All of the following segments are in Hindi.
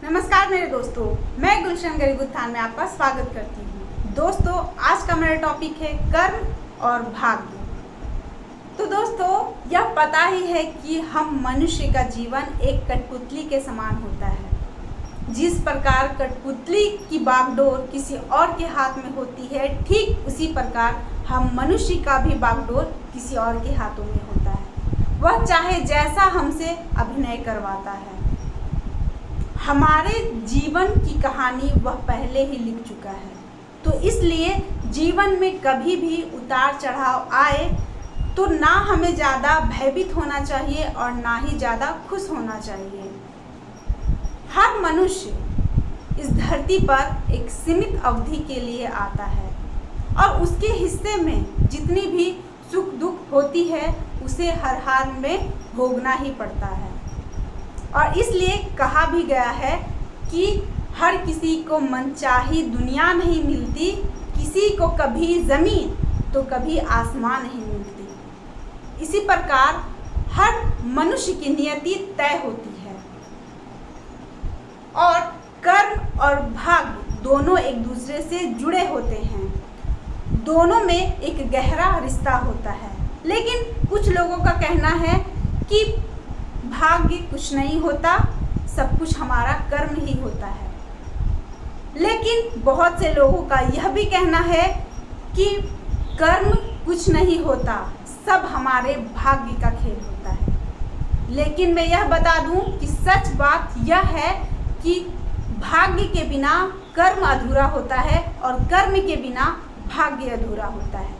नमस्कार मेरे दोस्तों, मैं गुलशन गरीबुत्थान में आपका स्वागत करती हूँ। दोस्तों, आज का मेरा टॉपिक है कर्म और भाग्य। तो दोस्तों, यह पता ही है कि हम मनुष्य का जीवन एक कठपुतली के समान होता है। जिस प्रकार कठपुतली की बागडोर किसी और के हाथ में होती है, ठीक उसी प्रकार हम मनुष्य का भी बागडोर किसी और के हाथों में होता है। वह चाहे जैसा हमसे अभिनय करवाता है। हमारे जीवन की कहानी वह पहले ही लिख चुका है, तो इसलिए जीवन में कभी भी उतार चढ़ाव आए तो ना हमें ज़्यादा भयभीत होना चाहिए और ना ही ज़्यादा खुश होना चाहिए। हर मनुष्य इस धरती पर एक सीमित अवधि के लिए आता है और उसके हिस्से में जितनी भी सुख दुख होती है उसे हर हाल में भोगना ही पड़ता है। और इसलिए कहा भी गया है कि हर किसी को मनचाही दुनिया नहीं मिलती, किसी को कभी ज़मीन तो कभी आसमान नहीं मिलती। इसी प्रकार हर मनुष्य की नियति तय होती है और कर्म और भाग्य दोनों एक दूसरे से जुड़े होते हैं। दोनों में एक गहरा रिश्ता होता है। लेकिन कुछ लोगों का कहना है कि भाग्य कुछ नहीं होता, सब कुछ हमारा कर्म ही होता है। लेकिन बहुत से लोगों का यह भी कहना है कि कर्म कुछ नहीं होता, सब हमारे भाग्य का खेल होता है। लेकिन मैं यह बता दूं कि सच बात यह है कि भाग्य के बिना कर्म अधूरा होता है और कर्म के बिना भाग्य अधूरा होता है।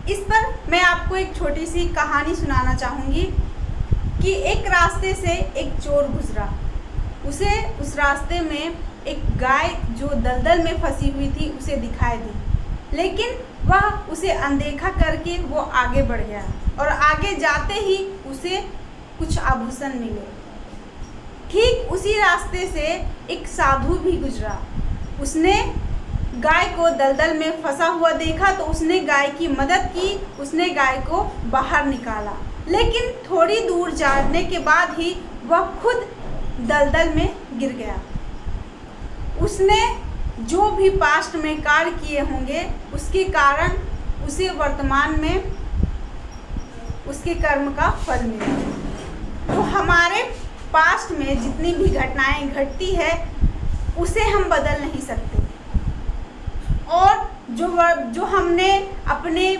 इस पर मैं आपको एक छोटी सी कहानी सुनाना चाहूँगी कि एक रास्ते से एक चोर गुजरा। उसे उस रास्ते में एक गाय जो दलदल में फंसी हुई थी उसे दिखाई दी, लेकिन वह उसे अनदेखा करके वो आगे बढ़ गया और आगे जाते ही उसे कुछ आभूषण मिले। ठीक उसी रास्ते से एक साधु भी गुजरा। उसने गाय को दलदल में फंसा हुआ देखा तो उसने गाय की मदद की, उसने गाय को बाहर निकाला। लेकिन थोड़ी दूर जाने के बाद ही वह खुद दलदल में गिर गया। उसने जो भी पास्ट में कार्य किए होंगे उसके कारण उसे वर्तमान में उसके कर्म का फल मिला। तो हमारे पास्ट में जितनी भी घटनाएं घटती है उसे हम बदल नहीं सकते और जो हमने अपने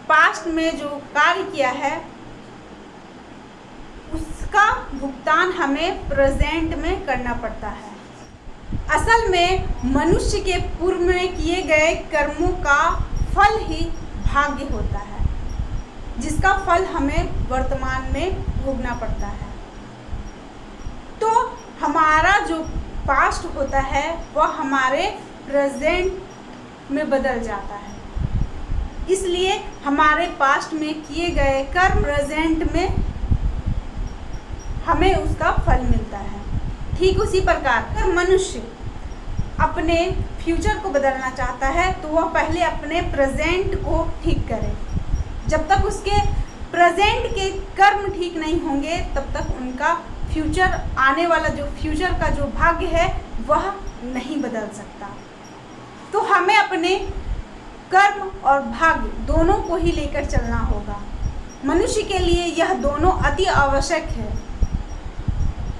पास्ट में जो कार्य किया है उसका भुगतान हमें प्रेजेंट में करना पड़ता है। असल में मनुष्य के पूर्व में किए गए कर्मों का फल ही भाग्य होता है, जिसका फल हमें वर्तमान में भोगना पड़ता है। तो हमारा जो पास्ट होता है वह हमारे प्रेजेंट में बदल जाता है। इसलिए हमारे पास्ट में किए गए कर्म प्रेजेंट में हमें उसका फल मिलता है। ठीक उसी प्रकार अगर मनुष्य अपने फ्यूचर को बदलना चाहता है तो वह पहले अपने प्रेजेंट को ठीक करे। जब तक उसके प्रेजेंट के कर्म ठीक नहीं होंगे तब तक उनका फ्यूचर आने वाला जो फ्यूचर का जो भाग्य है वह नहीं बदल सकता। तो हमें अपने कर्म और भाग्य दोनों को ही लेकर चलना होगा। मनुष्य के लिए यह दोनों अति आवश्यक है।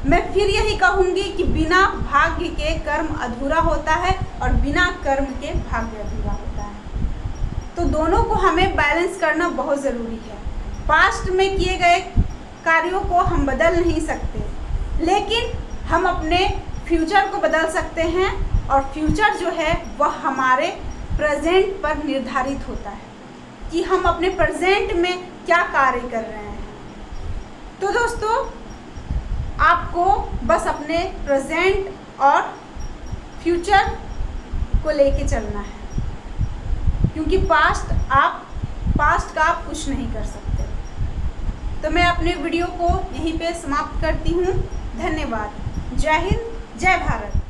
मैं फिर यही कहूँगी कि बिना भाग्य के कर्म अधूरा होता है और बिना कर्म के भाग्य अधूरा होता है। तो दोनों को हमें बैलेंस करना बहुत ज़रूरी है। पास्ट में किए गए कार्यों को हम बदल नहीं सकते, लेकिन हम अपने फ्यूचर को बदल सकते हैं और फ्यूचर जो है वह हमारे प्रेजेंट पर निर्धारित होता है कि हम अपने प्रेजेंट में क्या कार्य कर रहे हैं। तो दोस्तों, आपको बस अपने प्रेजेंट और फ्यूचर को लेके चलना है, क्योंकि पास्ट का आप कुछ नहीं कर सकते। तो मैं अपने वीडियो को यहीं पे समाप्त करती हूँ। धन्यवाद। जय हिंद, जय भारत।